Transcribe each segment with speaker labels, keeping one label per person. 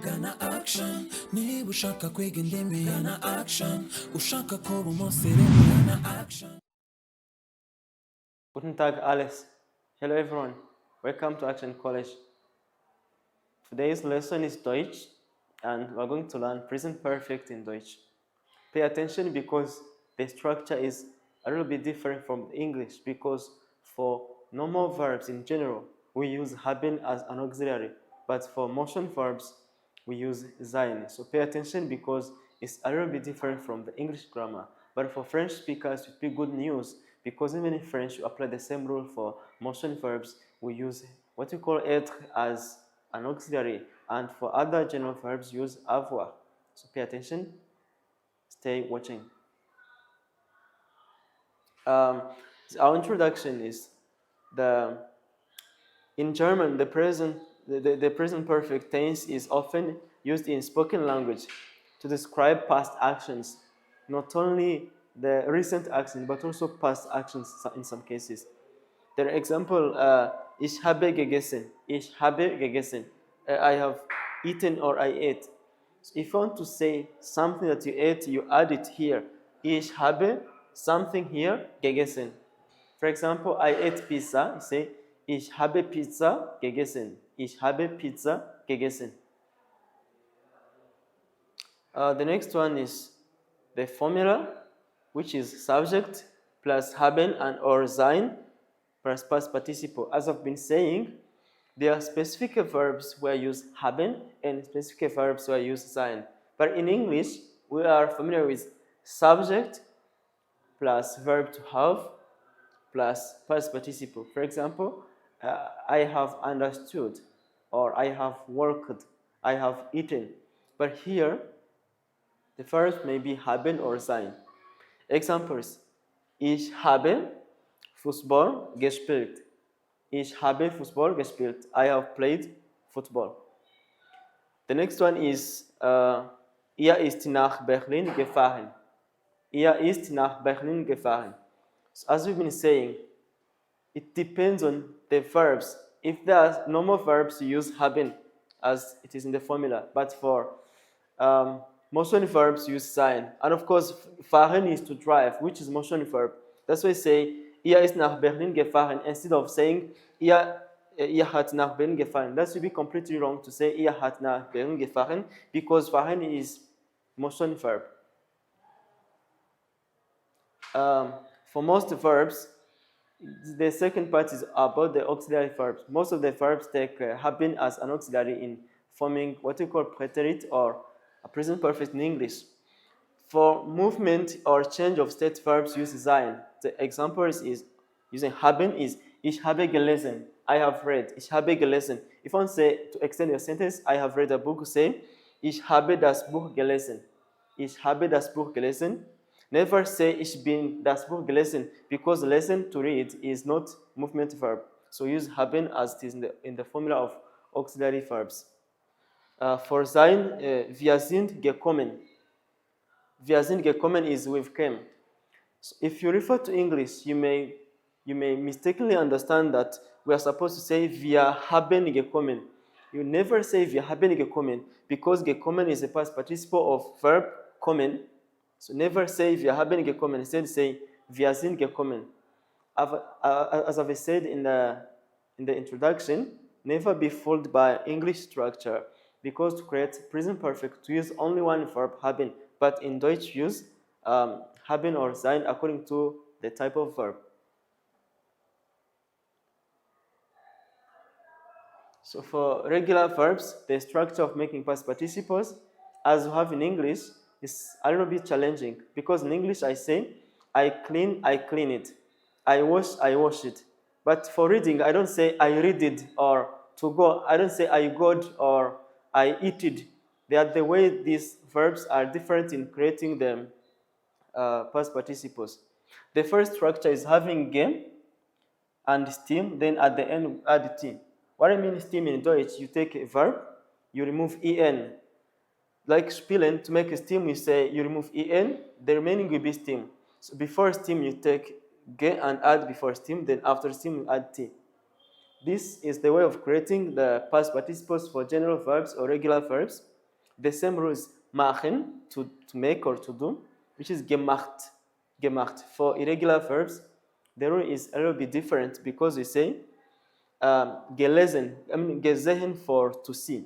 Speaker 1: gana action niba ushaka kwiga indimi gana action ushaka kuba umusirimu gana action.
Speaker 2: Guten Tag alles. Hello everyone. Welcome to Action College. Today's lesson is Deutsch and we're going to learn present perfect in Deutsch. Pay attention because the structure is a little bit different from English, because for normal verbs in general we use haben as an auxiliary, but for motion verbs we use sein. So pay attention because it's a little bit different from the English grammar. But for French speakers, it would be good news, because even in French you apply the same rule for motion verbs. We use what we call être as an auxiliary, and for other general verbs use avoir. So pay attention, stay watching. Our introduction is in German, the present perfect tense is often used in spoken language to describe past actions, not only the recent actions but also past actions in some cases. The example, ich habe gegessen, ich habe gegessen, I have eaten or I ate. So if you want to say something that you ate, you add it here. Ich habe something here gegessen. For example, I ate pizza. You say, ich habe Pizza gegessen. Ich habe Pizza gegessen. The next one is the formula, which is subject plus haben and or sein plus past participle. As I've been saying, there are specific verbs where I use haben and specific verbs where I use sein. But in English, we are familiar with subject plus verb to have plus past participle. For example, I have understood, or I have worked, I have eaten. But here, the verbs may be haben or sein. Examples: Ich habe Fußball gespielt. Ich habe Fußball gespielt. I have played football. The next one is ist nach Berlin gefahren. Ist nach Berlin gefahren. So as we've been saying, it depends on the verbs. If there are normal verbs, you use haben as it is in the formula. But for motion verbs, use sein. And of course, fahren is to drive, which is motion verb. That's why I say, ist nach Berlin gefahren, instead of saying, hat nach Berlin gefahren. That would be completely wrong to say, hat nach Berlin gefahren, because fahren is motion verb. For most verbs, the second part is about the auxiliary verbs. Most of the verbs take haben as an auxiliary in forming what we call preterite or a present perfect in English. For movement or change of state verbs, use sein. The example is using haben is ich habe gelesen, I have read. Ich habe gelesen. If I want to say, to extend your sentence, I have read a book, say ich habe das Buch gelesen. Ich habe das Buch gelesen. Never say ich bin das Buch gelesen, because lesen, to read, is not movement verb. So use haben as it is in the formula of auxiliary verbs. For sein, wir sind gekommen. Wir sind gekommen is we've came. So if you refer to English, you may mistakenly understand that we are supposed to say wir haben gekommen. You never say wir haben gekommen, because gekommen is a past participle of verb kommen. So never say wir haben gekommen, instead say wir sind gekommen. As I've said in the introduction, never be fooled by English structure, because to create present perfect, to use only one verb, haben, but in Deutsch use haben or sein according to the type of verb. So for regular verbs, the structure of making past participles, as you have in English, is a little bit challenging, because in English I say, I clean it. I wash it. But for reading, I don't say I read it, or to go. I don't say I got or I eat it. They are the way these verbs are different in creating them past participles. The first structure is having game and steam, then at the end add t. What I mean steam in Deutsch, you take a verb, you remove en. Like spielen, to make a steam, you say you remove en, the remaining will be steam. So before steam, you take ge and add before steam, then after steam, you add t. This is the way of creating the past participles for general verbs or regular verbs. The same rule is machen, to make or to do, which is gemacht. Gemacht. For irregular verbs, the rule is a little bit different because we say gelesen, gesehen for to see.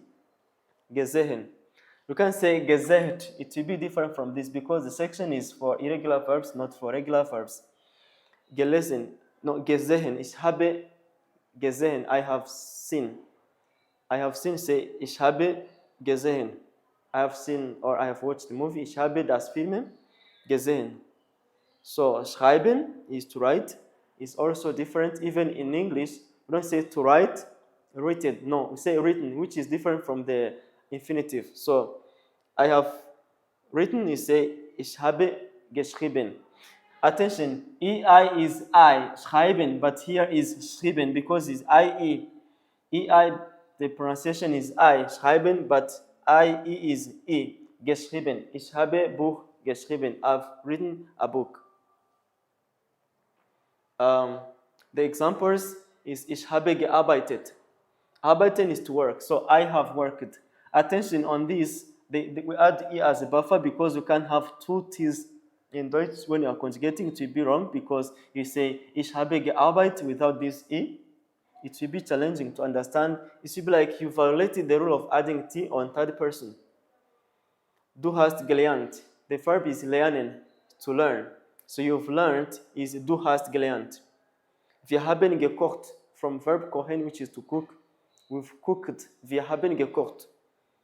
Speaker 2: Gesehen. You can say gezeht. It will be different from this because the section is for irregular verbs, not for regular verbs. Gelesen, no, gesehen. Ich habe gesehen. I have seen. I have seen, say, ich habe gesehen. I have seen or I have watched the movie. Ich habe das Film gesehen. So, schreiben is to write. Is also different. Even in English, we don't say to write, written. No, we say written, which is different from the infinitive. So, I have written, you say, ich habe geschrieben. Attention, EI is I, schreiben, but here is schrieben because it's IE. EI, the pronunciation is I, schreiben, but IE is E, geschrieben. Ich habe Buch geschrieben. I've written a book. The examples is ich habe gearbeitet. Arbeiten is to work, so I have worked. Attention on this, we add E as a buffer because you can't have two T's in Deutsch when you are conjugating. It will be wrong because you say ich habe gearbeitet without this E. It will be challenging to understand. It will be like you violated the rule of adding T on third person. Du hast gelernt. The verb is lernen, to learn. So you've learned is du hast gelernt. Wir haben gekocht, from verb kochen, which is to cook. We've cooked. Wir haben gekocht.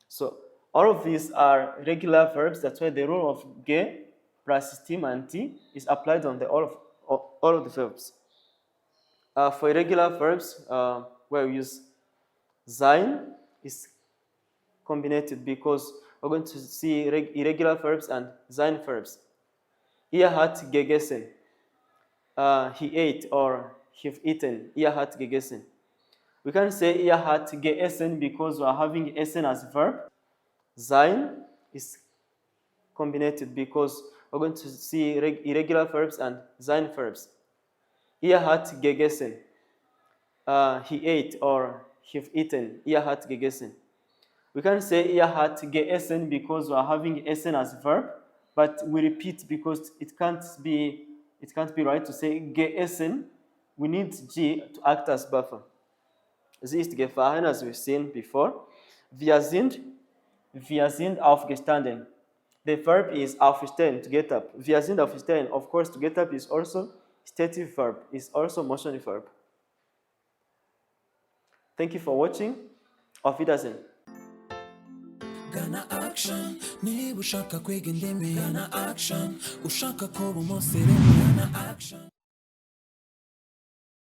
Speaker 2: So all of these are regular verbs. That's why the rule of ge plus T and T is applied on all of the verbs. For irregular verbs, where we use sein is combined because we're going to see irregular verbs and sein verbs. Hat gegessen. He ate or he've eaten. Hat gegessen. We can say hat geessen because we are having essen as a verb. Sein is combined because we're going to see irregular verbs and sein verbs. Hat gegessen. He ate or he've eaten. Hat gegessen. We can say hat geessen because we are having essen as a verb, but we repeat because it can't be right to say geessen. We need G to act as buffer. Sie ist gefahren, as we've seen before. Wir sind aufgestanden. The verb is aufstehen, to get up. Wir sind aufgestanden. Of course, to get up is also stative verb, is also motion verb. Thank you for watching. Auf Wiedersehen.
Speaker 1: Gana action, niba ushaka kwiga indimi, gana action, ushaka kuba umusirimu, gana action.